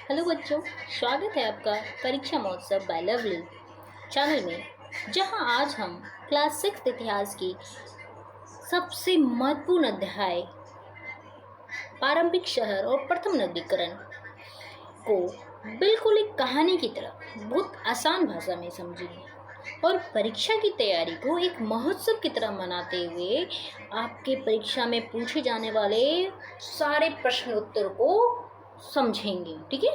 Hello बच्चों, स्वागत है आपका परीक्षा महोत्सव बाय लवली चैनल में, जहां आज हम क्लास 6 इतिहास की सबसे महत्वपूर्ण अध्याय प्रारंभिक शहर और प्रथम नगरीकरण को बिल्कुल एक कहानी की तरह बहुत आसान भाषा में समझेंगे और परीक्षा की तैयारी को एक महोत्सव की तरह मनाते हुए आपके परीक्षा में पूछे जाने वाले सारे प्रश्न उत्तर को समझेंगे। ठीक है,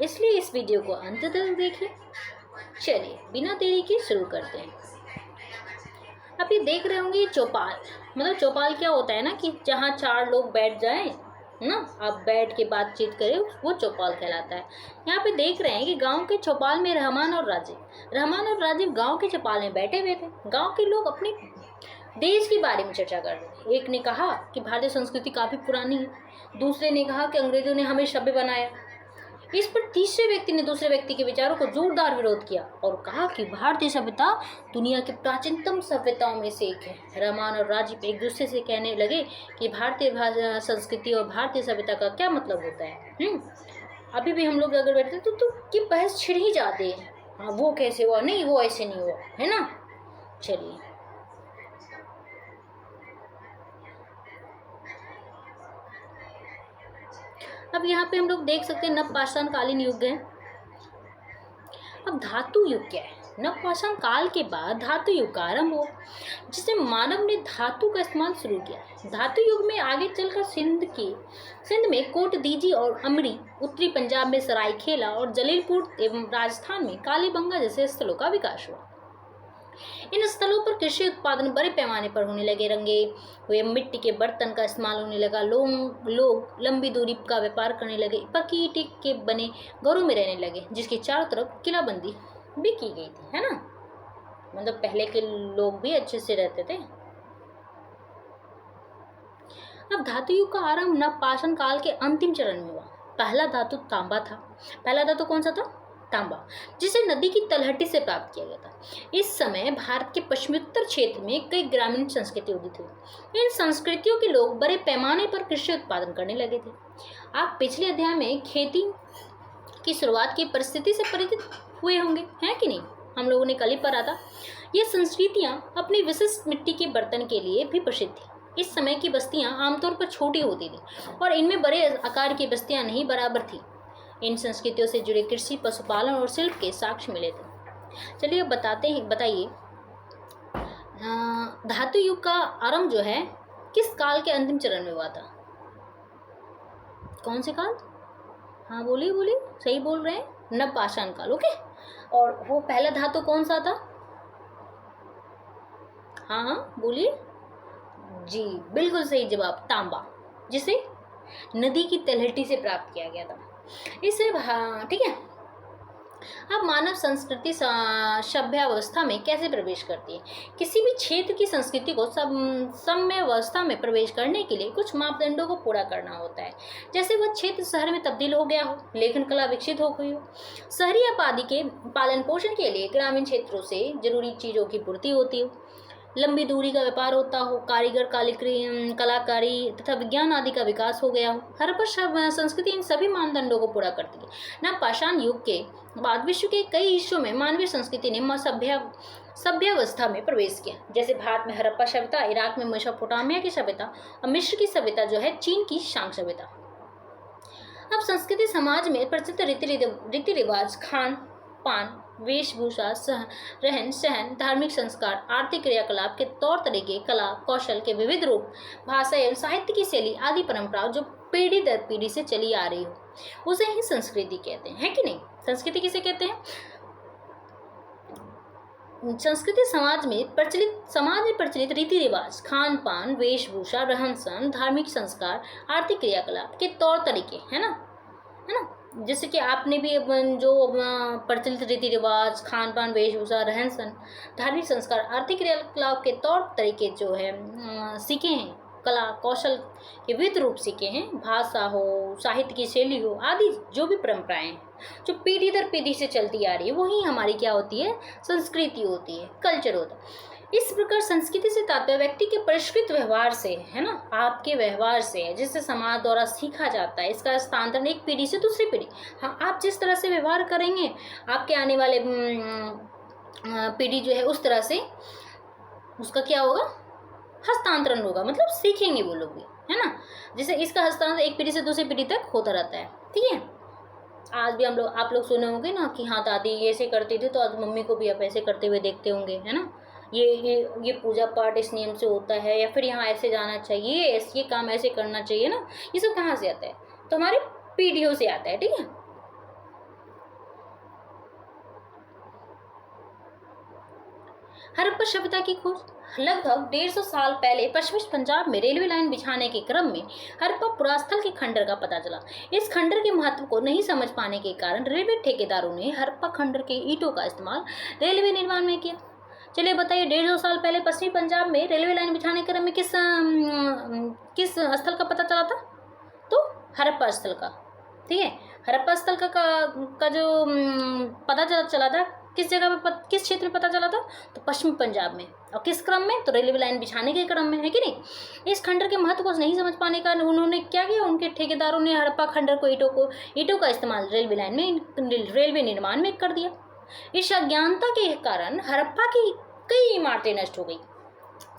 इसलिए इस वीडियो को अंत तक देखें। चलिए बिना देरी के शुरू करते हैं। आप ये देख रहे होंगे चौपाल, मतलब चौपाल क्या होता है ना कि जहाँ चार लोग बैठ जाएं ना, आप बैठ के बातचीत करें, वो चौपाल कहलाता है। यहाँ पे देख रहे हैं कि गांव के चौपाल में रहमान और राजीव गांव के चौपाल में बैठे हुए थे। गांव के लोग अपने देश के बारे में चर्चा कर रहे थे। एक ने कहा कि भारतीय संस्कृति काफी पुरानी है, दूसरे ने कहा कि अंग्रेजों ने हमें सभ्य बनाया। इस पर तीसरे व्यक्ति ने दूसरे व्यक्ति के विचारों को जोरदार विरोध किया और कहा कि भारतीय सभ्यता दुनिया की प्राचीनतम सभ्यताओं में से एक है। रहमान और राजीव एक दूसरे से कहने लगे कि भारतीय संस्कृति और भारतीय सभ्यता का क्या मतलब होता है। अभी भी हम लोग अगर बैठते तो ये बहस छिड़ ही जाते हैं। हाँ, वो कैसे हुआ, नहीं वो ऐसे नहीं हुआ, है ना। चलिए अब यहाँ पे हम लोग देख सकते हैं नवपाषाण कालीन युग है। अब धातु युग क्या है? नवपाषाण काल के बाद धातु युग का आरंभ हुआ, जिसमें मानव ने धातु का इस्तेमाल शुरू किया। धातु युग में आगे चलकर सिंध में कोट दीजी और अमरी, उत्तरी पंजाब में सरायखेला और जलीलपुर एवं राजस्थान में कालीबंगा जैसे स्थलों का विकास हुआ। इन स्थलों पर कृषि उत्पादन बड़े पैमाने पर होने लगे। रंगे हुए मिट्टी के बर्तन का इस्तेमाल होने लगा। लोग लंबी दूरी का व्यापार करने लगे। पक्की ईंट के बने घरों में रहने लगे, जिसके चारों तरफ किलाबंदी भी की गई थी, है ना। मतलब पहले के लोग भी अच्छे से रहते थे। अब धातु युग का आरंभ नवपाषाण काल के अंतिम चरण में हुआ। पहला धातु तांबा था। पहला धातु कौन सा था? तांबा, जिसे नदी की तलहटी से प्राप्त किया गया था। इस समय भारत के पश्चिमोत्तर क्षेत्र में कई ग्रामीण संस्कृति उदित हुई। इन संस्कृतियों के लोग बड़े पैमाने पर कृषि उत्पादन करने लगे थे। आप पिछले अध्याय में खेती की शुरुआत की परिस्थिति से परिचित हुए होंगे, हैं कि नहीं? हम लोगों ने कल ही पढ़ा था। ये संस्कृतियां अपनी विशिष्ट मिट्टी के बर्तन के लिए भी प्रसिद्ध थी। इस समय की बस्तियां आमतौर पर छोटी होती थी और इनमें बड़े आकार की बस्तियां नहीं बराबर थी। इन संस्कृतियों से जुड़े कृषि, पशुपालन और शिल्प के साक्ष्य मिले थे। चलिए बताइए धातु युग का आरंभ जो है किस काल के अंतिम चरण में हुआ था? कौन से काल? हाँ बोलिए, सही बोल रहे हैं, नवपाषाण काल। ओके, और वो पहला धातु कौन सा था? हाँ बोलिए जी, बिल्कुल सही जवाब, तांबा, जिसे नदी की तलहटी से प्राप्त किया गया था। इससे ठीक है। अब मानव संस्कृति सभ्यावस्था में कैसे प्रवेश करती है? किसी भी क्षेत्र की संस्कृति को सम्यावस्था में प्रवेश करने के लिए कुछ मापदंडों को पूरा करना होता है। जैसे वह क्षेत्र शहर में तब्दील हो गया हो, लेखन कला विकसित हो गई हो, शहरी आबादी के पालन पोषण के लिए ग्रामीण क्षेत्रों से जरूरी चीजों की पूर्ति होती हो, लंबी दूरी का व्यापार होता हो, कारीगर कलाकारी तथा विज्ञान आदि का विकास हो गया हो। हड़प्पा संस्कृति इन सभी मानदंडों को पूरा करती है। नवपाषाण युग के बाद विश्व के कई हिस्सों में मानवीय संस्कृति ने सभ्यावस्था में प्रवेश किया। जैसे भारत में हड़प्पा सभ्यता, इराक में मेसोपोटामिया की सभ्यता और मिस्र की सभ्यता जो है चीन की शांग सभ्यता। अब संस्कृति समाज में प्रचलित रीति रिवाज, खान पान, वेशभूषा, रहन सहन, धार्मिक संस्कार, आर्थिक क्रियाकलाप के तौर तरीके, कला कौशल के विविध रूप, भाषा एवं साहित्य की शैली आदि परंपराओं जो पीढ़ी दर पीढ़ी से चली आ रही हो, उसे ही संस्कृति कहते हैं, है कि नहीं? संस्कृति किसे कहते हैं? संस्कृति समाज में प्रचलित रीति रिवाज, खान पान, वेशभूषा, रहन सहन, धार्मिक संस्कार, आर्थिक क्रियाकलाप के तौर तरीके, है ना। जैसे कि आपने भी जो प्रचलित रीति रिवाज, खान पान, वेशभूषा, रहन सहन, धार्मिक संस्कार, आर्थिक क्रियाकलाप के तौर तरीके जो है सीखे हैं, कला कौशल के विविध रूप सीखे हैं, भाषा हो, साहित्य की शैली हो आदि जो भी परंपराएं हैं जो पीढ़ी दर पीढ़ी से चलती आ रही है, वही हमारी क्या होती है? संस्कृति होती है, कल्चर होता है। इस प्रकार संस्कृति से तात्पर्य व्यक्ति के परिष्कृत व्यवहार से है ना, आपके व्यवहार से है, जिससे समाज द्वारा सीखा जाता है। इसका हस्तांतरण एक पीढ़ी से दूसरी पीढ़ी, हाँ आप जिस तरह से व्यवहार करेंगे आपके आने वाले पीढ़ी जो है उस तरह से उसका क्या होगा, हस्तांतरण होगा, मतलब सीखेंगे वो लोग भी, है ना। जैसे इसका हस्तांतरण एक पीढ़ी से दूसरी पीढ़ी तक होता रहता है, ठीक है। आज भी आप लोग सुने होंगे ना कि हाँ दादी ये ऐसे करती थी, तो आज मम्मी को भी आप ऐसे करते हुए देखते होंगे, है ना। ये पूजा पाठ इस नियम से होता है, या फिर यहाँ ऐसे जाना चाहिए, ये काम ऐसे करना चाहिए ना। ये सब कहाँ से आता है, तो हमारे पीढ़ियों से आता है, ठीक है। हड़प्पा सभ्यता की खोज। लगभग 150 साल पहले पश्चिमी पंजाब में रेलवे लाइन बिछाने के क्रम में हड़प्पा पुरास्थल के खंडर का पता चला। इस खंडर के महत्व को नहीं समझ पाने के कारण रेलवे ठेकेदारों ने हड़प्पा खंडर के ईंटों का इस्तेमाल रेलवे निर्माण में किया। चलिए बताइए, 150 साल पहले पश्चिमी पंजाब में रेलवे लाइन बिछाने के क्रम में किस स्थल का पता चला था, तो हड़प्पा स्थल का, ठीक है। हड़प्पा स्थल का जो पता चला था, किस जगह पे, किस क्षेत्र में पता चला था, तो पश्चिमी पंजाब में। और किस क्रम में, तो रेलवे लाइन बिछाने के क्रम में, है कि नहीं। इस खंडर के महत्व को नहीं समझ पाने का उन्होंने क्या किया, उनके ठेकेदारों ने हड़प्पा खंडर को ईंटों का इस्तेमाल रेलवे लाइन में, रेलवे निर्माण में कर दिया। इस अज्ञानता के कारण हड़प्पा की कई इमारतें नष्ट हो गई।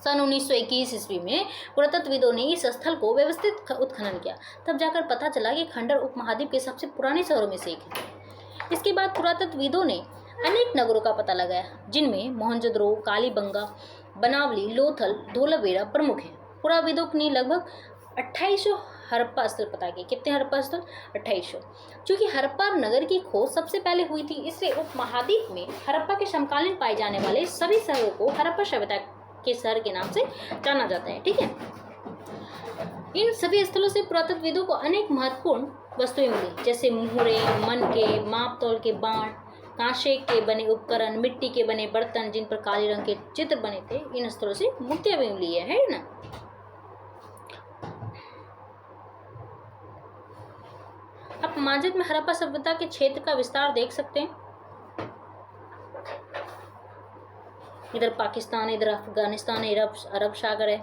सन 1921 ईस्वी में पुरातत्वविदों ने इस स्थल को व्यवस्थित उत्खनन किया। तब जाकर पता चला कि खंडर उपमहाद्वीप के सबसे पुराने शहरों में से एक है। इसके बाद पुरातत्वविदों ने अनेक नगरों का पता लगाया, जिनमें मोहनजोदड़ो, कालीबंगा, बनावली, लोथल, धोलावीरा प्रमुख हैं। पुराविदों ने लगभग 2800 हड़प्पा स्थल पता किए। कितने हड़प्पा स्थल, 2800। चूंकि हड़प्पा नगर की खोज सबसे पहले हुई थी, इसलिए उपमहाद्वीप में हड़प्पा के समकालीन पाए जाने वाले सभी शहरों को हड़प्पा सभ्यता के शहर के नाम से जाना जाता है, ठीक है। इन सभी स्थलों से पुरातत्वविदों को अनेक महत्वपूर्ण वस्तुएं मिली, जैसे मुहरे, मनके, माप तौल के बाण, कांसे के बने उपकरण, मिट्टी के बने बर्तन जिन पर काले रंग के चित्र बने थे। इन स्थलों से मूर्तियां भी मिली है ना। आप मानचित्र में हड़प्पा सभ्यता के क्षेत्र का विस्तार देख सकते हैं। इधर पाकिस्तान, इधर अफगानिस्तान, इधर अरब सागर है,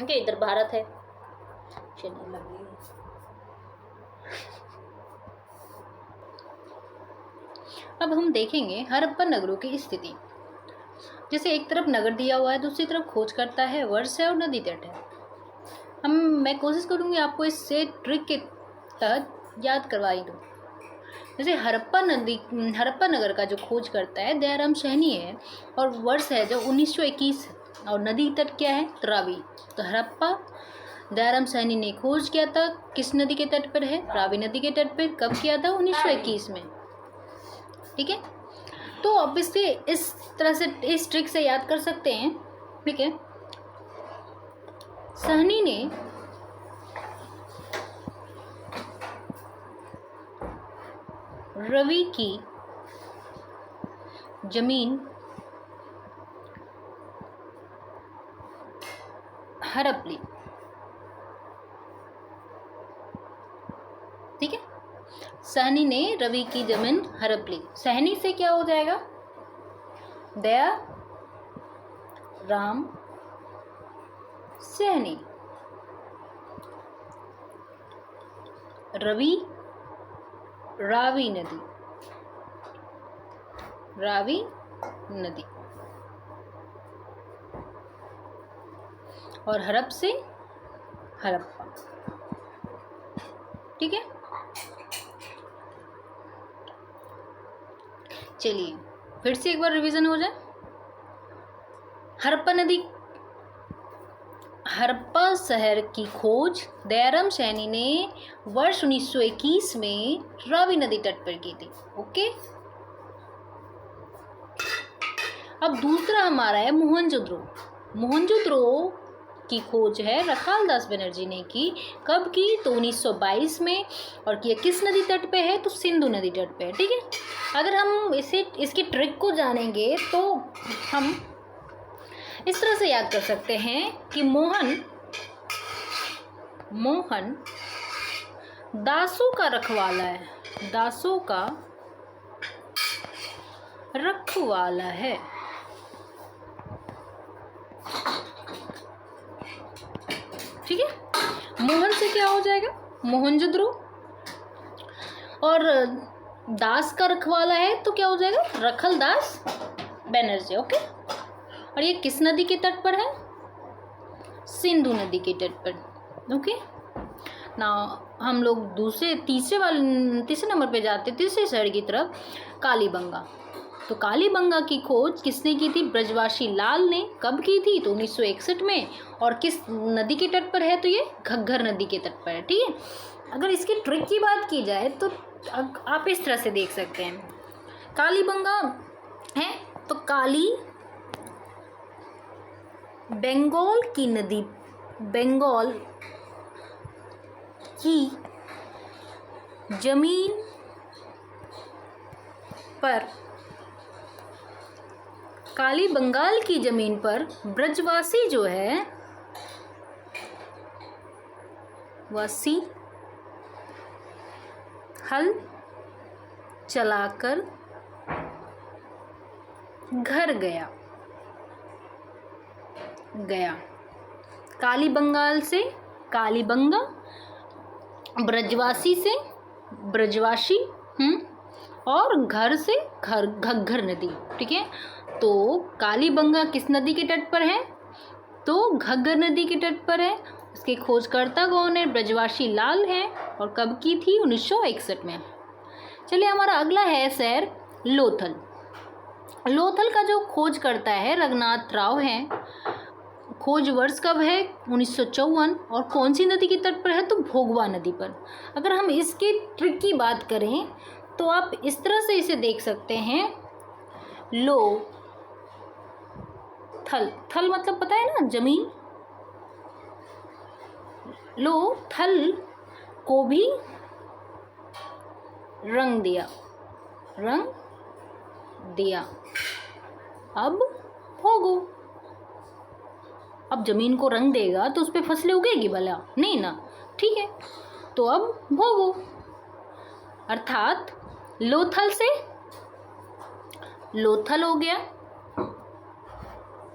ओके, इधर भारत है। अब हम देखेंगे हड़प्पा नगरों की स्थिति। जैसे एक तरफ नगर दिया हुआ है, दूसरी तरफ खोज करता है, वर्ष है और नदी तट है। मैं कोशिश करूंगी आपको इससे ट्रिक के तहत याद करवाई दूँ। जैसे हड़प्पा नगर का जो खोज करता है दयाराम सैनी है, और वर्ष है जो 1921, और नदी तट क्या है, रावी। तो हड़प्पा दयाराम सैनी ने खोज किया था, किस नदी के तट पर है, रावी नदी के तट पर। कब किया था, 1921 में, ठीक है। तो अब इससे इस तरह से इस ट्रिक से याद कर सकते हैं, ठीक है। सहनी ने रवि की जमीन हड़प ली, ठीक है। सहनी ने रवि की जमीन हड़प ली। सहनी से क्या हो जाएगा, दया राम सहनी। रवि, रावी नदी, रावी नदी, और हड़प से हड़प्पा, ठीक है। चलिए फिर से एक बार रिवीजन हो जाए। हड़प्पा शहर की खोज दयाराम सैनी ने वर्ष 1921 में रावी नदी तट पर की थी, ओके। अब दूसरा हमारा है मोहनजोदड़ो। मोहनजोदड़ो की खोज है रखालदास बनर्जी ने की। कब की, तो 1922 में, और किया किस नदी तट पे है, तो सिंधु नदी तट पे है, ठीक है। अगर हम इसकी ट्रिक को जानेंगे तो हम इस तरह से याद कर सकते हैं कि मोहन दासों का रखवाला है, दासों का रखवाला है। मोहन से क्या हो जाएगा? मोहनजोदड़ो। और दास का रखवाला है तो क्या हो जाएगा? रखलदास बनर्जी। ओके। और ये किस नदी के तट पर है? सिंधु नदी के तट पर। ओके ना। हम लोग तीसरे नंबर पे जाते, तीसरे शहर की तरफ, कालीबंगा। तो कालीबंगा की खोज किसने की थी? ब्रजवासी लाल ने। कब की थी? तो 1961 में। और किस नदी के तट पर है? तो ये घग्गर नदी के तट पर है। ठीक है। अगर इसकी ट्रिक की बात की जाए तो आप इस तरह से देख सकते हैं। कालीबंगा है तो काली बंगाल की नदी, बंगाल की जमीन पर, काली बंगाल की जमीन पर ब्रजवासी जो है वासी हल चलाकर घर गया। काली बंगाल से कालीबंगा, ब्रजवासी से ब्रजवासी, और घर से घग्गर नदी। ठीक है। तो कालीबंगा किस नदी के तट पर है? तो घग्गर नदी के तट पर है। उसके खोजकर्ता कौन है? ब्रजवासी लाल है। और कब की थी? 1961 में। चलिए, हमारा अगला है शहर लोथल। लोथल का जो खोजकर्ता है रघुनाथ राव है। खोज वर्ष कब है? 1954। और कौन सी नदी के तट पर है? तो भोगवा नदी पर। अगर हम इसके ट्रिक की बात करें तो आप इस तरह से इसे देख सकते हैं। लो थल, थल मतलब पता है ना, जमीन। लो थल को भी रंग दिया, अब भोगो। अब जमीन को रंग देगा तो उस पर फसलें उगेगी भला? नहीं ना। ठीक है। तो अब भोगो, अर्थात लोथल से लोथल हो गया।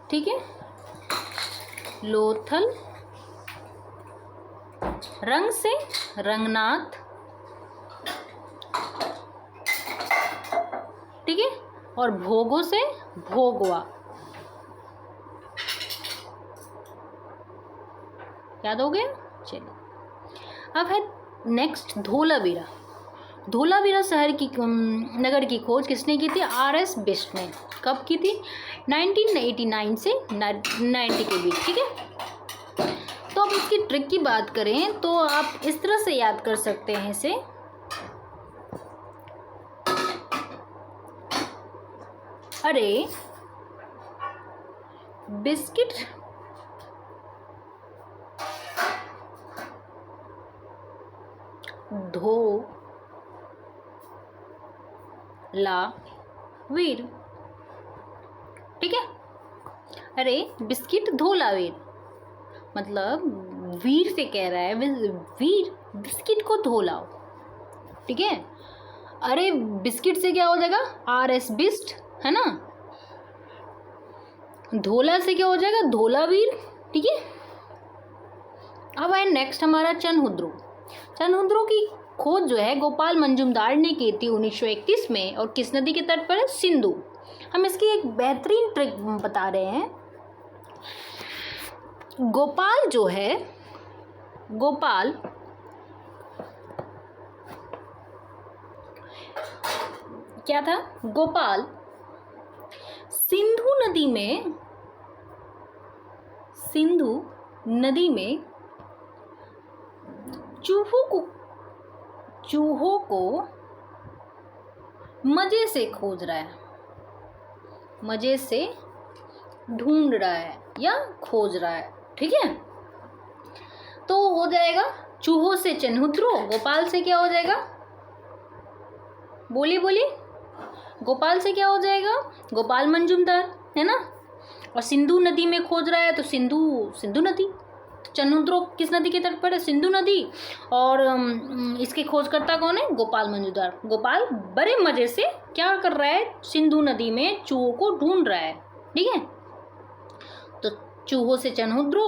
ठीक है। लोथल, रंग से रंगनाथ। ठीक है। और भोगो से भोगवा। याद हो गया? चलिए, अब है नेक्स्ट धोलावीरा। धोलावीरा शहर की नगर की खोज किसने की थी? RS बिष्ट ने। कब की थी? 1989 से 90 के बीच। ठीक है। तो अब इसकी ट्रिक की बात करें तो आप इस तरह से याद कर सकते हैं इसे। अरे बिस्किट धो ला वीर। ठीक है। अरे बिस्किट धोला वीर, मतलब वीर से कह रहा है वीर बिस्किट को धो लाओ। ठीक है। अरे बिस्किट से क्या हो जाएगा? RS बिस्ट, है ना। धोला से क्या हो जाएगा? धोलावीर। ठीक है। अब है नेक्स्ट हमारा चनहुद्रो। चनहुद्रो की खोज जो है गोपाल मंजुमदार ने की थी 1931 में। और किस नदी के तट पर है? सिंधु। हम इसकी एक बेहतरीन ट्रिक बता रहे हैं। गोपाल जो है, गोपाल क्या था? गोपाल सिंधु नदी में चूहों को मजे से खोज रहा है, मजे से ढूंढ रहा है या खोज रहा है। ठीक है। तो हो जाएगा चूहों से चनहुद्रो, गोपाल से क्या हो जाएगा? बोलिए। गोपाल से क्या हो जाएगा? गोपाल मंजुमदार, है ना। और सिंधु नदी में खोज रहा है तो सिंधु नदी। चनहुद्रो किस नदी के तट पर है? सिंधु नदी। और इसके खोजकर्ता कौन है? गोपाल मंजुमदार। गोपाल बड़े मजे से क्या कर रहा है? सिंधु नदी में चूहों को ढूंढ रहा है। ठीक है। तो चूहों से चनहुद्रो,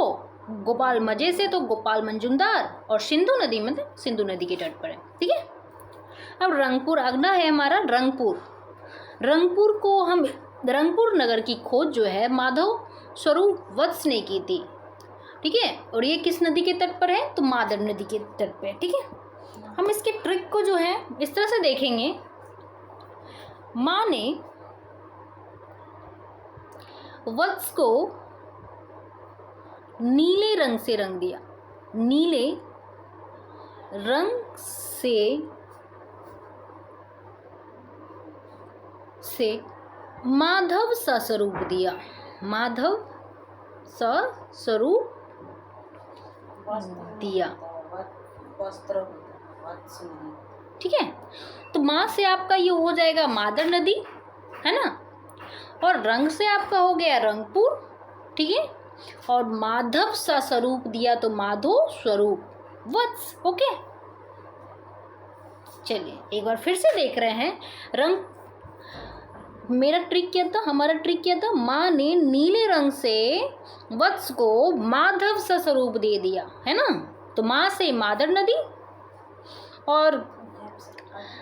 गोपाल मजे से तो गोपाल मंजुंदार, और सिंधु नदी मतलब सिंधु नदी के तट पर है। ठीक है, अब रंगपुर अगला है हमारा रंगपुर। रंगपुर नगर की खोज जो है माधव स्वरूप वत्स ने की थी। ठीक है, और ये किस नदी के तट पर है? तो मादर नदी के तट पे। ठीक है, हम इसके ट्रिक को जो है इस तरह से देखेंगे। माँ ने वत्स को नीले रंग से रंग दिया, नीले रंग से माधव सा स्वरूप दिया, माधव सा स्वरूप दिया। ठीक है, तो माँ से आपका ये हो जाएगा मादर नदी, है ना, और रंग से आपका हो गया रंगपुर। ठीक है, और माधव सा स्वरूप दिया तो माधव स्वरूप वत्स। ओके, चलिए एक बार फिर से देख रहे हैं। हमारा ट्रिक क्या था? माँ ने नीले रंग से वत्स को माधव सा स्वरूप दे दिया, है ना। तो माँ से मादर नदी और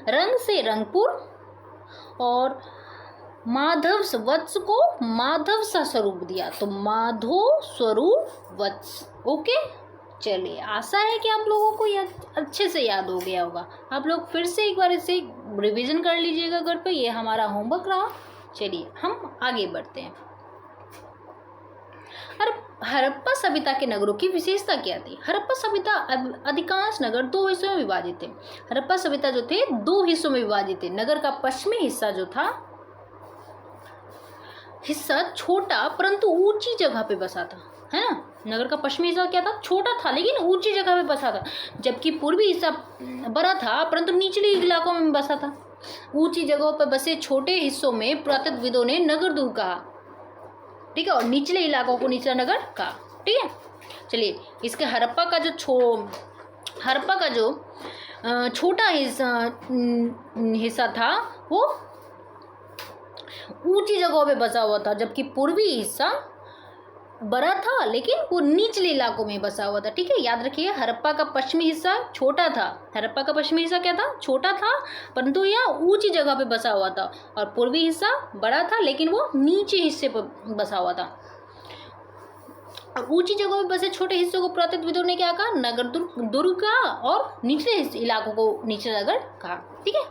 रंग से रंगपुर, और माधव वत्स को माधव सा स्वरूप दिया तो माधव स्वरूप वत्स। ओके, चलिए आशा है कि आप लोगों को अच्छे से याद हो गया होगा। आप लोग फिर से एक बार इसे रिवीजन कर लीजिएगा घर पे, ये हमारा होमवर्क रहा। चलिए हम आगे बढ़ते हैं। हड़प्पा सभ्यता के नगरों की विशेषता क्या थी? हड़प्पा सभ्यता अधिकांश नगर दो हिस्सों में विभाजित थे। हड़प्पा सभ्यता जो थे दो हिस्सों में विभाजित थे। नगर का पश्चिमी हिस्सा जो था, हिस्सा छोटा परंतु ऊंची जगह पे बसा था, है ना। नगर का पश्चिमी हिस्सा क्या था? छोटा था लेकिन ऊंची जगह पे बसा था, जबकि पूर्वी हिस्सा बड़ा था परंतु निचले इलाकों में बसा था। ऊंची जगहों पर बसे छोटे हिस्सों में पुरातत्वविदों ने नगर दुर्ग कहा। ठीक है, और निचले इलाकों को निचला नगर कहा। ठीक है, चलिए इसके हड़प्पा का जो छोटा हिस्सा था वो ऊंची जगहों पे बसा हुआ था, जबकि पूर्वी हिस्सा बड़ा था लेकिन वो निचले इलाकों में बसा हुआ था। ठीक है, याद रखिए हड़प्पा का पश्चिमी हिस्सा छोटा था। हड़प्पा का पश्चिमी हिस्सा क्या था? छोटा था परंतु यह ऊंची जगह पे बसा हुआ था, और पूर्वी हिस्सा बड़ा था लेकिन वो नीचे हिस्से पर बसा हुआ था। और ऊंची जगहों पे बसे छोटे हिस्सों को पुरातत्वविदों ने क्या कहा? नगर दुर्ग कहा, और निचले इलाकों को निचला नगर कहा। ठीक है,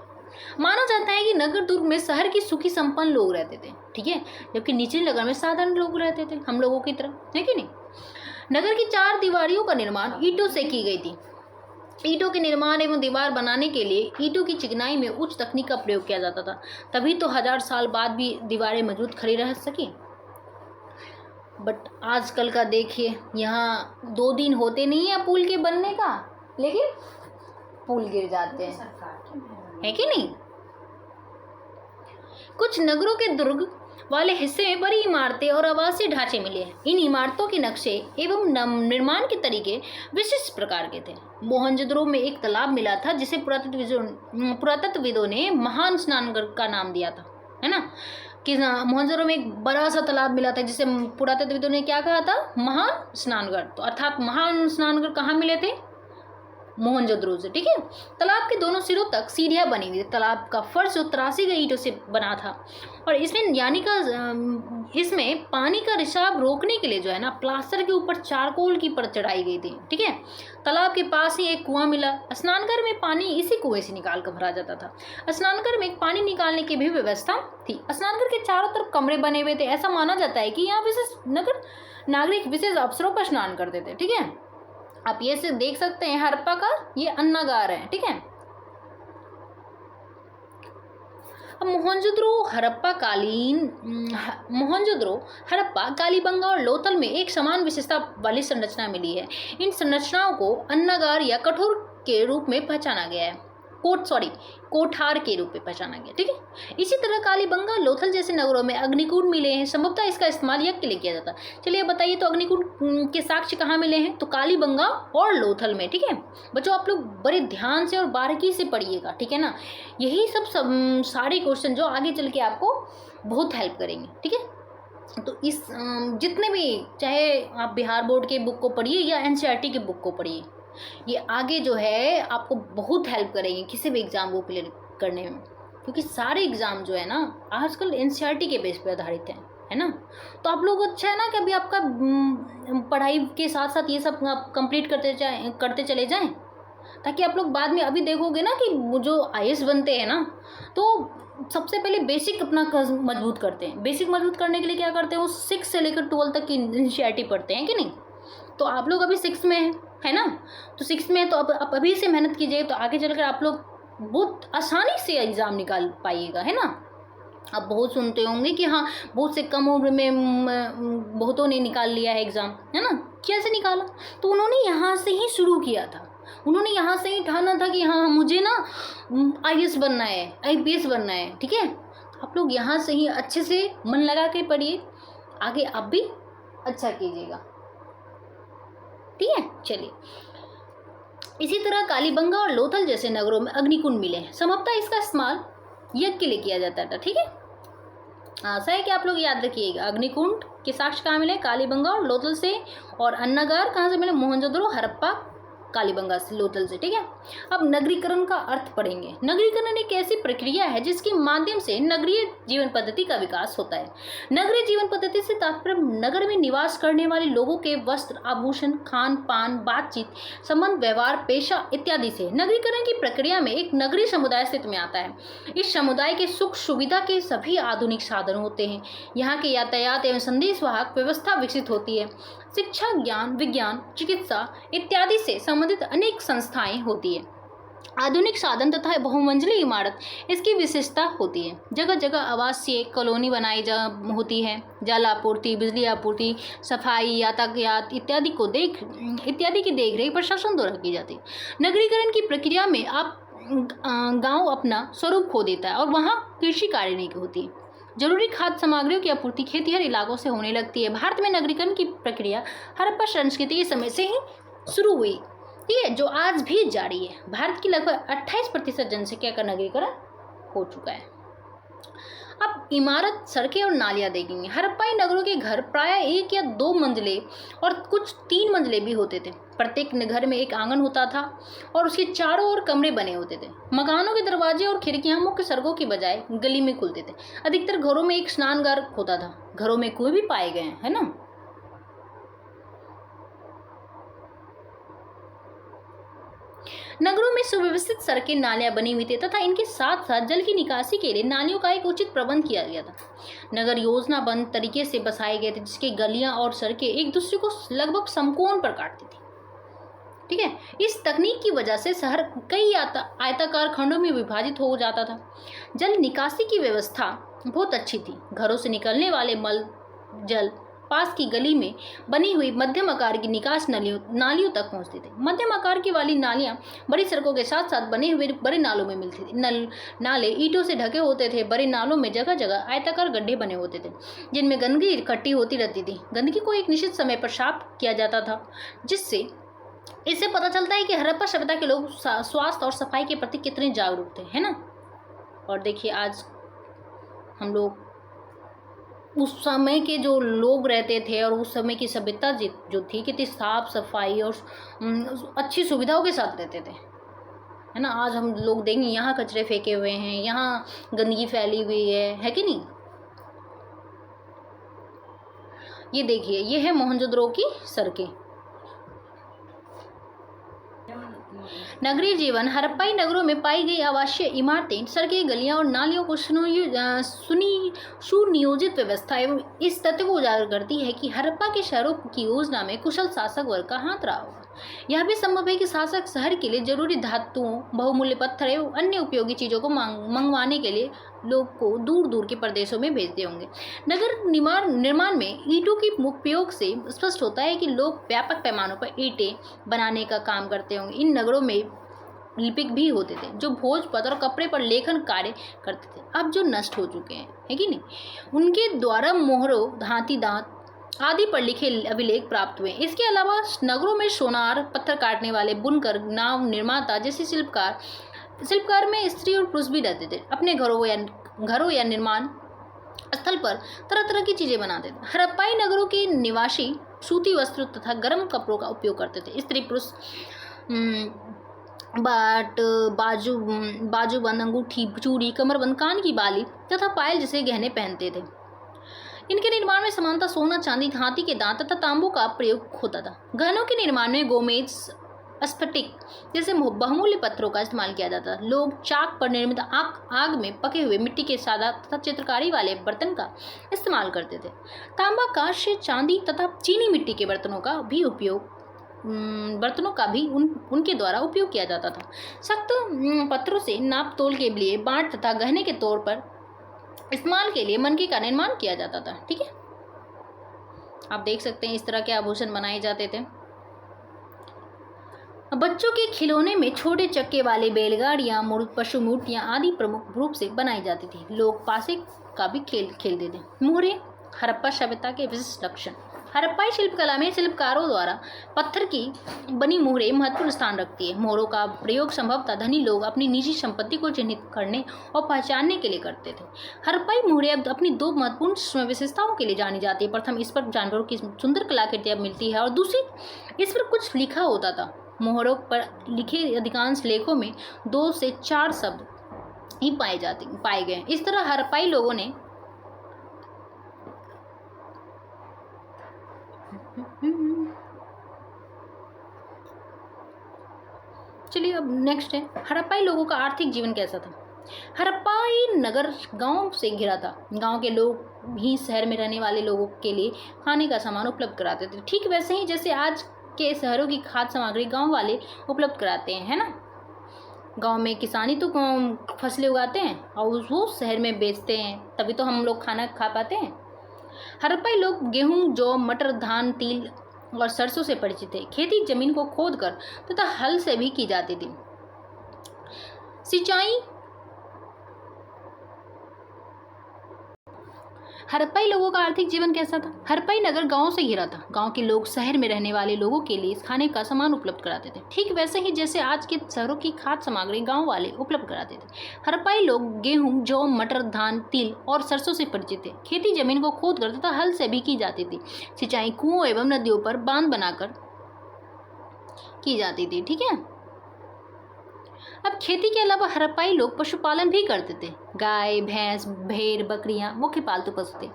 माना जाता है कि नगर दुर्ग में शहर की सुखी संपन्न लोग रहते थे। ठीक है, जबकि निचले नगर में साधारण लोग रहते थे, हम लोगों की तरह, है कि नहीं। नगर की 4 दीवारियों का निर्माण ईंटों से की गई थी। ईंटों के निर्माण एवं दीवार बनाने के लिए ईंटों की चिकनाई में उच्च तकनीक का प्रयोग किया जाता था, तभी तो 1000 साल बाद भी दीवारें मजबूत खड़ी रह सकी। बट आजकल का देखिए, यहाँ 2 दिन होते नहीं है पुल के बनने का, लेकिन पुल गिर जाते हैं, है कि नहीं। कुछ नगरों के दुर्ग वाले हिस्से में बड़ी इमारतें और आवासीय ढांचे मिले हैं। इन इमारतों के नक्शे एवं निर्माण के तरीके विशिष्ट प्रकार के थे। मोहनजोदड़ो में एक तालाब मिला था जिसे पुरातत्वविदों ने महान स्नानगढ़ का नाम दिया था, है ना। कि मोहनजोदड़ो में एक बड़ा सा तालाब मिला था जिसे पुरातत्वविदों ने क्या कहा था? महान स्नानगढ़। तो अर्थात महान स्नानगढ़ कहाँ मिले थे? मोहनजोदड़ो से। ठीक है, तालाब के दोनों सिरों तक सीढ़ियां बनी हुई थी। तालाब का फर्श जो 83 गई ईंटों से बना था, और इसमें पानी का रिसाव रोकने के लिए जो है ना, प्लास्टर के ऊपर चारकोल की परत चढ़ाई गई थी। ठीक है, तालाब के पास ही एक कुआं मिला। स्नानघर में पानी इसी कुएं से निकाल कर भरा जाता था। स्नानघर में पानी निकालने की भी व्यवस्था थी। स्नानघर के चारों तरफ कमरे बने हुए थे। ऐसा माना जाता है कि यहाँ विशेष नागरिक विशेष अवसरों पर स्नान करते थे। ठीक है, आप ये से देख सकते हैं हड़प्पा का ये अन्नागार है। ठीक है, अब मोहनजोदड़ो, हड़प्पा, कालीबंगा और लोथल में एक समान विशेषता वाली संरचना मिली है। इन संरचनाओं को अन्नागार या कठोर के रूप में पहचाना गया है, कोठार के रूप में पहचाना गया। ठीक है, इसी तरह कालीबंगा, लोथल जैसे नगरों में अग्निकुंड मिले हैं। संभवतः इसका इस्तेमाल यज्ञ के लिए किया जाता है। चलिए बताइए, तो अग्निकुंड के साक्ष्य कहाँ मिले हैं? तो कालीबंगा और लोथल में। ठीक है बच्चों, आप लोग बड़े ध्यान से और बारीकी से पढ़िएगा, ठीक है ना। यही सब सारे क्वेश्चन जो आगे चल के आपको बहुत हेल्प करेंगे। ठीक है, तो इस जितने भी, चाहे आप बिहार बोर्ड के बुक को पढ़िए या एनसीईआरटी की बुक को पढ़िए, ये आगे जो है आपको बहुत हेल्प करेंगे किसी भी एग्ज़ाम को क्लियर करने में, क्योंकि सारे एग्ज़ाम जो है ना आजकल एनसीईआरटी के बेस पे आधारित हैं, है ना। तो आप लोग अच्छा है ना कि अभी आपका पढ़ाई के साथ साथ ये सब आप कंप्लीट करते चले जाएं, ताकि आप लोग बाद में, अभी देखोगे ना कि जो आईएएस बनते हैं ना, तो सबसे पहले बेसिक अपना मजबूत करते हैं। बेसिक मजबूत करने के लिए क्या करते हैं, वो 6 से लेकर 12 तक की एनसीईआरटी पढ़ते हैं कि नहीं। तो आप लोग अभी 6 में है ना, तो 6 में है, तो अब अभी से मेहनत कीजिए, तो आगे चलकर आप लोग बहुत आसानी से एग्ज़ाम निकाल पाइएगा, है ना। आप बहुत सुनते होंगे कि हाँ बहुत से कम उम्र में बहुतों ने निकाल लिया है एग्ज़ाम, है ना। कैसे निकाला, तो उन्होंने यहाँ से ही शुरू किया था, उन्होंने यहाँ से ही ठाना था कि हाँ मुझे ना आईएएस बनना है, आईपीएस बनना है, ठीक है। आप लोग यहाँ से ही अच्छे से मन लगा के पढ़िए, आगे आप भी अच्छा कीजिएगा, ठीक है। चलिए, इसी तरह कालीबंगा और लोथल जैसे नगरों में अग्निकुंड मिले हैं। संभवतः इसका इस्तेमाल यज्ञ के लिए किया जाता था, ठीक है। आशा है कि आप लोग याद रखिएगा। अग्निकुंड के साक्ष्य कहाँ मिले, कालीबंगा और लोथल से। और अन्नगार कहाँ से मिले, मोहनजोदड़ो, हड़प्पा, कालीबंगा से, लोथल से, ठीक है। अब नगरीकरण का अर्थ पढ़ेंगे। नगरीकरण एक ऐसी प्रक्रिया है जिसके माध्यम से नगरीय जीवन पद्धति का विकास होता है। नगरीय जीवन पद्धति से तात्पर्य नगर में निवास करने वाले लोगों के वस्त्र, आभूषण, खान पान, बातचीत, संबंध, व्यवहार, पेशा इत्यादि से। नगरीकरण की प्रक्रिया में एक नगरीय समुदाय अस्तित्व में आता है। इस समुदाय के सुख सुविधा के सभी आधुनिक साधन होते हैं। यहाँ के यातायात एवं संदेशवाहक व्यवस्था विकसित होती है। शिक्षा, ज्ञान, विज्ञान, चिकित्सा इत्यादि से संबंधित अनेक संस्थाएं होती है। आधुनिक साधन तथा बहुमंजिली इमारत इसकी विशेषता होती है। जगह जगह आवासीय कॉलोनी बनाई होती है। जल आपूर्ति, बिजली आपूर्ति, सफाई, यातायात इत्यादि की देखरेख प्रशासन द्वारा की जाती है। नगरीकरण की प्रक्रिया में आप गांव अपना स्वरूप खो देता है और वहाँ कृषि कार्य नहीं होती। जरूरी खाद्य सामग्रियों की आपूर्ति खेतीहर इलाकों से होने लगती है। भारत में नगरीकरण की प्रक्रिया हड़प्पा संस्कृति के समय से ही शुरू हुई, ठीक है, जो आज भी जारी है। भारत की लगभग 28% जनसंख्या का नगरीकरण हो चुका है। अब इमारत, सड़कें और नालियाँ देखेंगे। हड़प्पाई नगरों के घर प्रायः 1 या 2 मंजिले और कुछ 3 मंजिले भी होते थे। प्रत्येक घर में एक आंगन होता था और उसके चारों ओर कमरे बने होते थे। मकानों के दरवाजे और खिड़कियां मुख्य सड़कों की बजाय गली में खुलते थे। अधिकतर घरों में एक स्नानघर होता था। घरों में कुएं भी पाए गए हैं, है ना। नगरों में सुव्यवस्थित सड़कें, नालियां बनी हुई थी तथा इनके साथ साथ जल की निकासी के लिए नालियों का एक उचित प्रबंध किया गया था। नगर योजनाबद्ध तरीके से बसाए गए थे, जिसके गलियां और सड़कें एक दूसरे को लगभग समकोण पर काटती थी, ठीक है। इस तकनीक की वजह से शहर कई आयताकार खंडों में विभाजित हो जाता था। जल निकासी की व्यवस्था बहुत अच्छी थी। घरों से निकलने वाले मल जल पास की गली में बनी हुई मध्यम आकार की निकास नालियों तक पहुंचती थी। मध्यम आकार की वाली नालियां बड़ी सड़कों के साथ साथ बने हुए बड़े नालों में मिलती थी। नाले ईंटों से ढके होते थे। बड़े नालों में जगह जगह आयताकार गड्ढे बने होते थे, जिनमें गंदगी इकट्ठी होती रहती थी। गंदगी को एक निश्चित समय पर साफ किया जाता था, जिससे इससे पता चलता है कि हड़प्पा सभ्यता के लोग स्वास्थ्य और सफाई के प्रति कितने जागरूक थे, है ना। और देखिए आज हम लोग, उस समय के जो लोग रहते थे और उस समय की सभ्यता जो थी, कितनी साफ सफाई और अच्छी सुविधाओं के साथ रहते थे, है ना। आज हम लोग देखेंगे यहाँ कचरे फेंके हुए हैं, यहाँ गंदगी फैली हुई है कि नहीं। ये देखिए, ये है मोहनजोदड़ो की सड़कें। नगरीय जीवन। हड़प्पाई नगरों में पाई गई आवासीय इमारतें, सड़कें, गलियां और नालियों को सुनियोजित व्यवस्था एवं इस तथ्य को उजागर करती है कि हड़प्पा के शहरों की योजना में कुशल शासक वर्ग का हाथ रहा होगा। यह भी संभव है कि शासक शहर के लिए जरूरी धातुओं, बहुमूल्य पत्थर एवं अन्य उपयोगी चीजों को मंगवाने के लिए लोग को दूर दूर के प्रदेशों में भेजते होंगे। नगर निर्माण में ईंटों के उपयोग से स्पष्ट होता है कि लोग व्यापक पैमानों पर ईंटें बनाने का काम करते होंगे। इन नगरों में लिपिक भी होते थे, जो भोजपत्र और कपड़े पर लेखन कार्य करते थे, अब जो नष्ट हो चुके हैं, है कि नहीं। उनके द्वारा मोहरों, हाथी दांत आदि पर लिखे अभिलेख प्राप्त हुए। इसके अलावा नगरों में सोनार, पत्थर काटने वाले, बुनकर, नाव निर्माता जैसे शिल्पकार में स्त्री और पुरुष भी रहते थे। अपने घरों या निर्माण स्थल पर तरह तरह की चीजें बनाते थे। हड़प्पाई नगरों के निवासी सूती वस्त्र तथा गर्म कपड़ों का उपयोग करते थे। स्त्री पुरुष बाट, बाजूबंद, अंगूठी, चूड़ी, कमरबंद, कान की बाली तथा पायल जैसे गहने पहनते थे। इनके निर्माण में समानता सोना, चांदी, हाथी के दांत तथा तांबू का प्रयोग होता था। गहनों के निर्माण में गोमेज, स्फटिक जैसे बहुमूल्य पत्थरों का इस्तेमाल किया जाता था। लोग चाक पर निर्मित आग में पके हुए मिट्टी के सादा तथा चित्रकारी वाले बर्तन का इस्तेमाल करते थे। तांबा, कांस्य, चांदी तथा चीनी मिट्टी के बर्तनों का भी उनके द्वारा उपयोग किया जाता था। सख्त पत्थरों से नाप तोल के लिए बांट तथा गहने के तौर पर इस्तेमाल के लिए मनकी का निर्माण किया जाता था। ठीक है, आप देख सकते हैं इस तरह के आभूषण बनाए जाते थे। बच्चों के खिलौने में छोटे चक्के वाले बैलगाड़ियां, पशु मूर्तियां आदि प्रमुख रूप से बनाई जाती थी। लोग पासे का भी खेल खेलते थे। मोहरे हड़प्पा सभ्यता के विशिष्ट लक्षण। हड़प्पाई शिल्पकला में शिल्पकारों द्वारा पत्थर की बनी मोहरें महत्वपूर्ण स्थान रखती है। मोहरों का प्रयोग संभवतः धनी लोग अपनी निजी संपत्ति को चिन्हित करने और पहचानने के लिए करते थे। हड़प्पाई मोहरें अपनी दो महत्वपूर्ण विशेषताओं के लिए जानी जाती है। प्रथम, इस पर जानवरों की सुंदर कलाकृतियां मिलती है और दूसरी, इस पर कुछ लिखा होता था। मोहरों पर लिखे अधिकांश लेखों में 2 से 4 शब्द ही पाए गए। इस तरह हड़प्पाई लोगों ने चलिए अब नेक्स्ट है, हड़प्पाई लोगों का आर्थिक जीवन कैसा था। हड़प्पाई नगर गांव से घिरा था। गांव के लोग ही शहर में रहने वाले लोगों के लिए खाने का सामान उपलब्ध कराते थे। ठीक वैसे ही जैसे आज के शहरों की खाद्य सामग्री गांव वाले उपलब्ध कराते हैं, है ना। गांव में किसानी तो फसलें उगाते हैं और वो शहर में बेचते हैं, तभी तो हम लोग खाना खा पाते हैं। हड़प्पाई लोग गेहूं, जौ, मटर, धान, तिल और सरसों से परिचित थे। खेती जमीन को खोदकर तथा हल से भी की जाती थी। सिंचाई। हड़प्पाई लोगों का आर्थिक जीवन कैसा था। हड़प्पाई नगर गांव से घिरा था। गांव के लोग शहर में रहने वाले लोगों के लिए खाने का सामान उपलब्ध कराते थे। ठीक वैसे ही जैसे आज के शहरों की खाद्य सामग्री गांव वाले उपलब्ध कराते थे। हड़प्पाई लोग गेहूं, जौ, मटर, धान, तिल और सरसों से परिचित थे। खेती जमीन को खोद कर तथा हल से भी की जाती थी। सिंचाई कुओं एवं नदियों पर बांध बनाकर की जाती थी। ठीक है, अब खेती के अलावा हड़प्पाई लोग पशुपालन भी करते थे। गाय, भैंस, भेड़, बकरियां मुख्य पालतू पशु थे।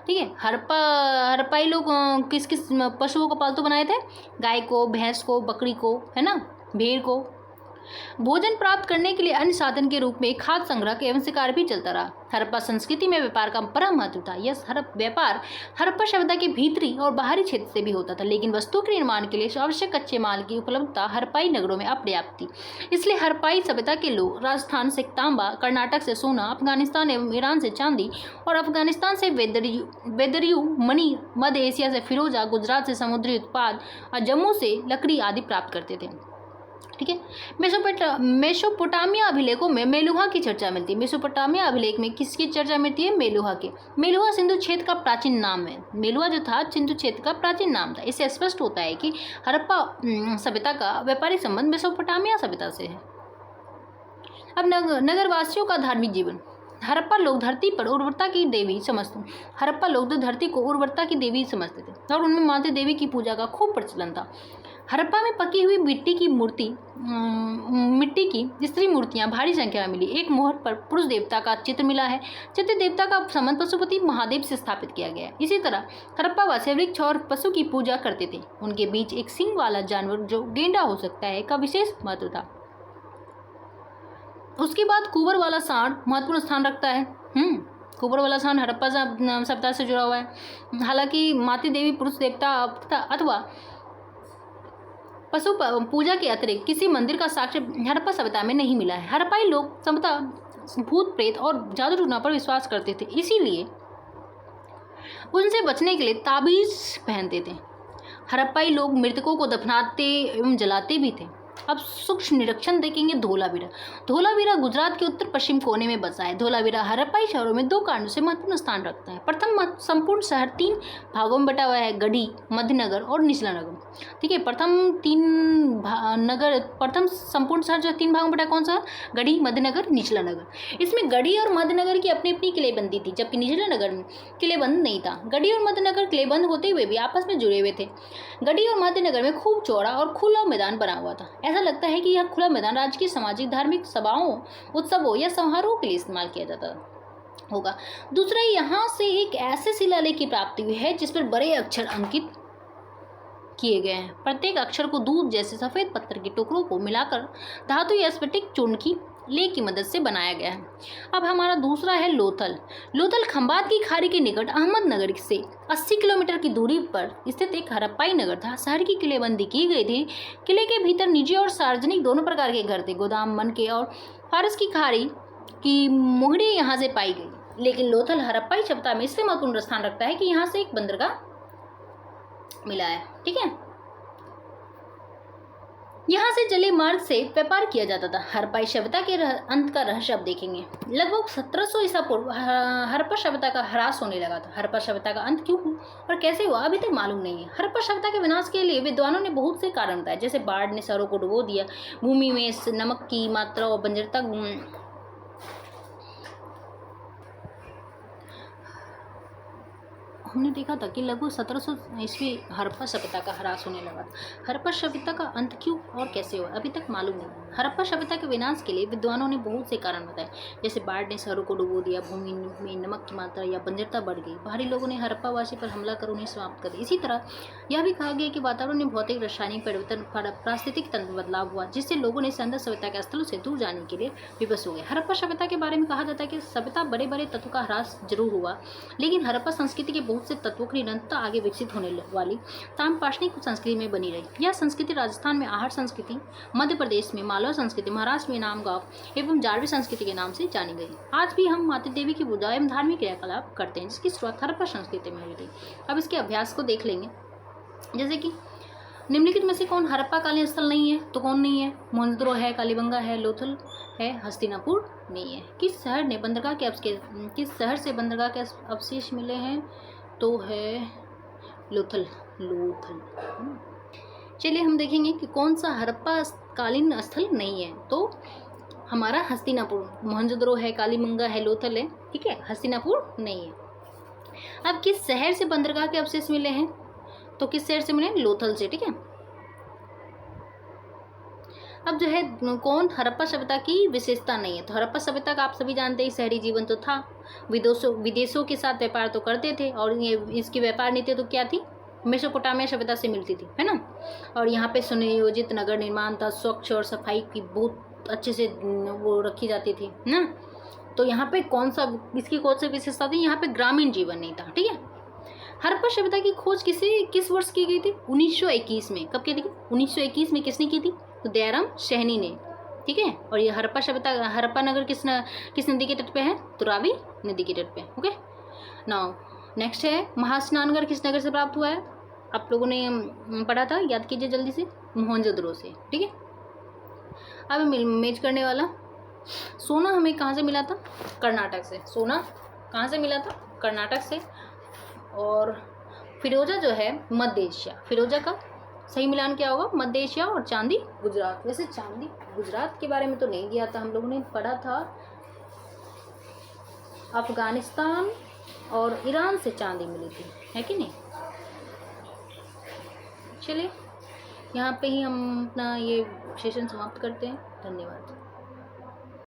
ठीक है, हड़प्पाई लोग किस किस पशुओं को पालतू बनाए थे। गाय को, भैंस को, बकरी को, है ना, भेड़ को। भोजन प्राप्त करने के लिए अन्य साधन के रूप में खाद्य संग्रह एवं शिकार भी चलता रहा। हड़प्पा संस्कृति में व्यापार का बड़ा महत्व था। यह व्यापार हड़प्पा सभ्यता के भीतरी और बाहरी क्षेत्र से भी होता था, लेकिन वस्तुओं के निर्माण के लिए आवश्यक कच्चे माल की उपलब्धता हड़प्पाई नगरों में अपर्याप्त थी। इसलिए हड़प्पाई सभ्यता के लोग राजस्थान से तांबा, कर्नाटक से सोना, अफगानिस्तान एवं ईरान से चांदी और अफगानिस्तान से बेदरियू मणि, मध्य एशिया से फिरोजा, गुजरात से समुद्री उत्पाद और जम्मू से लकड़ी आदि प्राप्त करते थे। ठीक है, मेसोपोटामिया अभिलेखों में मेलुहा की चर्चा मिलती है। मेसोपोटामिया अभिलेख में किसकी चर्चा मिलती है? मेलुहा की। मेलुहा सिंधु क्षेत्र का प्राचीन नाम है। मेलुहा जो था सिंधु क्षेत्र का प्राचीन नाम था। इससे स्पष्ट होता है कि हड़प्पा सभ्यता का व्यापारिक संबंध मेसोपोटामिया सभ्यता से है। अब नगरवासियों का धार्मिक जीवन। हड़प्पा लोग धरती पर उर्वरता की देवी समझते हड़प्पा लोग तो धरती को उर्वरता की देवी समझते थे और उनमें माता देवी की पूजा का खूब प्रचलन था। हड़प्पा में पकी हुई मिट्टी की स्त्री मूर्तियां भारी संख्या में मिली। एक मोहर पर पुरुष देवता का चित्र मिला है। चित्र देवता का संबंध पशुपति महादेव से स्थापित किया गया है। इसी तरह हड़प्पावासी वृक्ष और पशु की पूजा करते थे। उनके बीच एक सींग वाला जानवर जो गेंडा हो सकता है का विशेष महत्व था। उसके बाद कुंवर वाला सांड महत्वपूर्ण स्थान रखता है। कुंवर वाला सांड हड़प्पा सभ्यता से जुड़ा हुआ है। हालांकि माता देवी, पुरुष देवता अथवा पशु पूजा के अतिरिक्त किसी मंदिर का साक्ष्य हड़प्पा सभ्यता में नहीं मिला है। हड़प्पाई लोग संभवतः भूत प्रेत और जादू टूना पर विश्वास करते थे, इसीलिए उनसे बचने के लिए ताबीज पहनते थे। हड़प्पाई लोग मृतकों को दफनाते एवं जलाते भी थे। अब सूक्ष्म निरीक्षण देखेंगे धोलावीरा। धोलावीरा गुजरात के उत्तर पश्चिम कोने में बसा है। धोलावीरा हड़प्पाई शहरों में 2 कारणों से महत्वपूर्ण स्थान रखता है। प्रथम, संपूर्ण शहर 3 भागों में बटा हुआ है, गढ़ी, मध्यनगर और निचला नगर। ठीक है, प्रथम संपूर्ण शहर जो 3 भागों में बटा कौन सा? गढ़ी, मध्यनगर, निचला नगर। इसमें गढ़ी और मध्यनगर की अपनी अपनी किलेबंदी थी, जबकि निचला नगर में किलेबंद नहीं था। गढ़ी और मध्यनगर किलेबंद होते हुए भी आपस में जुड़े हुए थे। गढ़ी और मध्यनगर में खूब चौड़ा और खुला मैदान बना हुआ था। ऐसा लगता है कि यह खुला मैदान राज्य की सामाजिक, धार्मिक सभाओं, उत्सवों या समारोह के लिए इस्तेमाल किया जाता होगा। दूसरा, यहाँ से एक ऐसे शिलालेख की प्राप्ति हुई है जिस पर बड़े अक्षर अंकित किए गए हैं। प्रत्येक अक्षर को दूध जैसे सफेद पत्थर के टुकड़ों को मिलाकर धातु या स्फटिक चूर्ण की लेख की मदद से बनाया गया है। अब हमारा दूसरा है लोथल। लोथल खंबात की खाड़ी के निकट अहमदनगर से 80 किलोमीटर की दूरी पर स्थित एक हड़प्पाई नगर था। शहर की किलेबंदी की गई थी। किले के भीतर निजी और सार्वजनिक दोनों प्रकार के घर थे। गोदाम, मनके और फारस की खाड़ी की मोहरी यहाँ से पाई गई। लेकिन लोथल हड़प्पाई सभ्यता में इसलिए महत्वपूर्ण स्थान रखता है कि यहाँ से एक बंदरगाह मिला है। ठीक है, यहाँ से जलीय मार्ग से व्यापार किया जाता था। हड़प्पाई सभ्यता के अंत का रहस्य अब देखेंगे। लगभग 1700 ईसा पूर्व हड़प्पा सभ्यता का ह्रास होने लगा था। हड़प्पा सभ्यता का अंत क्यों और कैसे हुआ अभी तक मालूम नहीं है। हड़प्पा सभ्यता के विनाश के लिए विद्वानों ने बहुत से कारण बताए, जैसे बाढ़ ने शहरों को डुबो दिया, भूमि में नमक की मात्रा और बंजरता। हमने देखा था कि लगभग 1700 ईस्वी हड़प्पा सभ्यता का ह्रास होने लगा। हड़प्पा सभ्यता का अंत क्यों और कैसे हुआ अभी तक मालूम नहीं। हड़प्पा सभ्यता के विनाश के लिए विद्वानों ने बहुत से कारण बताए, जैसे बाढ़ ने शहरों को डुबो दिया, भूमि में नमक की मात्रा या बंजरता बढ़ गई, बाहरी लोगों ने हड़प्पावासी पर हमला कर उन्हें समाप्त कर दिया। इसी तरह यह भी कहा गया कि वातावरण में भौतिक, रासायनिक परिवर्तन, पारिस्थितिक तंत्र बदलाव हुआ, जिससे लोगों ने सौंदर्य सभ्यता के स्थलों से दूर जाने के लिए विवश हो गए। हड़प्पा सभ्यता के बारे में कहा जाता है कि सभ्यता बड़े बड़े तत्वों का ह्रास जरूर हुआ, लेकिन हड़प्पा संस्कृति के बहुत से तत्वों की निरंतरता आगे विकसित होने वाली ताम्रपाषाणिक संस्कृति में बनी रही। यह संस्कृति राजस्थान में आहट संस्कृति, मध्य प्रदेश में मालवा संस्कृति, महाराष्ट्र में नामगांव एवं जारवी संस्कृति के नाम से जानी गई। आज भी हम माता देवी की पूजा एवं धार्मिक क्रियाकलाप करते हैं, जिसकी शुरुआत हड़प्पा संस्कृति में हुई थी। अब इसके अभ्यास को देख लेंगे, जैसे कि निम्नलिखित में से कौन हड़प्पा कालीन स्थल नहीं है? तो कौन नहीं है? मोहनजोदड़ो है, कालीबंगा है, लोथल है, हस्तिनापुर नहीं है। किस शहर से बंदरगाह के अवशेष मिले हैं? तो है लोथल। चलिए हम देखेंगे कि कौन सा हड़प्पा कालीन स्थल नहीं है। तो हमारा हस्तिनापुर, मोहनजोदड़ो है, कालीबंगा है, लोथल है। ठीक है, हस्तिनापुर नहीं है। अब किस शहर से बंदरगाह के अवशेष मिले हैं? तो किस शहर से मिले? लोथल से। ठीक है, अब जो है कौन हड़प्पा सभ्यता की विशेषता नहीं है? तो हड़प्पा सभ्यता का आप सभी जानते हैं शहरी जीवन तो था, विदेशों के साथ व्यापार तो करते थे, और ये इसकी व्यापार नीति तो क्या थी? मेसोपोटामिया सभ्यता से मिलती थी, है ना। और यहाँ पे सुनियोजित नगर निर्माण था, स्वच्छ और सफाई की बहुत अच्छे से वो रखी जाती थी ना। तो यहाँ पे कौन सा विशेषता थी? यहाँ पे ग्रामीण जीवन नहीं था। ठीक है, हड़प्पा सभ्यता की खोज किस वर्ष की गई थी? 1921 में। कब की थी? 1921 में। किसने की थी? तो दयाराम सैनी ने। ठीक है, और ये हड़प्पा नगर किस नदी के तट पे है? तो रावी नदी के तट पे। ओके, नाउ नेक्स्ट है महास्नानगढ़ किस नगर से प्राप्त हुआ है? आप लोगों ने पढ़ा था, याद कीजिए जल्दी से, मोहनजोदड़ो से। ठीक है, अब मेज करने वाला सोना हमें कहाँ से मिला था? कर्नाटक से। सोना कहाँ से मिला था? कर्नाटक से। और फिरोजा जो है मध्य एशिया। फिरोजा का सही मिलान क्या होगा? मध्य एशिया। और चांदी गुजरात। वैसे चांदी गुजरात के बारे में तो नहीं दिया था, हम लोगों ने पढ़ा था अफगानिस्तान और ईरान से चांदी मिली थी, है कि नहीं। चलिए यहाँ पे ही हम अपना ये सेशन समाप्त करते हैं। धन्यवाद।